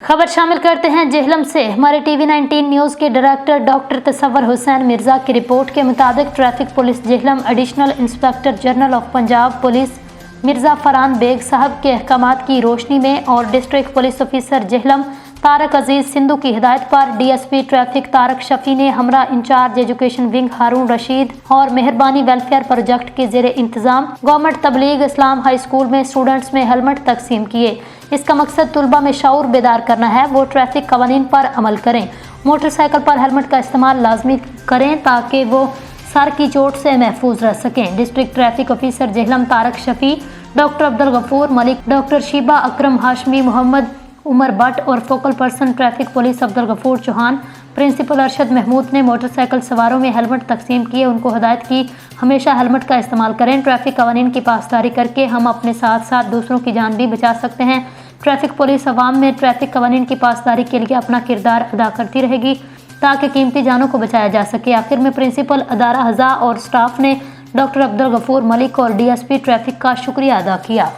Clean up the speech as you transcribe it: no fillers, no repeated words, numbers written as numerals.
खबर शामिल करते हैं जेहलम से। हमारे टीवी 19 न्यूज़ के डायरेक्टर डॉक्टर तसव्वुर हुसैन मिर्ज़ा की रिपोर्ट के मुताबिक traffic police Jhelum additional inspector general of Punjab police Mirza Farhan Baig sahab के अहकामात की रोशनी में और district police officer Jhelum Tariq Aziz Sindhu की हिदायत पर डीएसपी ट्रैफिक तारक शफी ने Hamra incharge education wing Haroon Rasheed और मेहरबानी वेलफेयर प्रोजेक्ट के ज़ेरे इंतज़ाम government Tabligh Islam high school में स्टूडेंट्स में हेलमेट तकसीम किए। इसका मकसद तुलबा में शऊर बेदार करना है, वो ट्रैफिक कवानीन पर अमल करें, मोटरसाइकिल पर हेलमेट का इस्तेमाल लाजमी करें ताकि वो सर की चोट से महफूज रह सकें। District traffic officer Jhelum Tariq Shafi, doctor Abdul Ghafoor Malik, doctor Sheeba Akram Hashmi, Mohammad Umar Bhatt और focal person traffic police Abdul Ghafoor Chauhan, principal Arshad Mahmood ने मोटरसाइकिल सवारों में हेलमेट तकसीम किए। उनको हिदायत की हमेशा हेलमेट का इस्तेमाल करें। ट्रैफिक कवानीन की पासदारी करके हम अपने साथ साथ दूसरों की जान भी बचा सकते हैं। ट्रैफिक पुलिस अवाम में ट्रैफिक कवानीन की पासदारी के लिए अपना किरदार अदा करती रहेगी ताकि कीमती जानों को बचाया जा सके। आखिर में प्रिंसिपल अदारा हज़ा और स्टाफ ने डॉक्टर अब्दुल गफूर मलिक और डीएसपी ट्रैफिक का शुक्रिया अदा किया।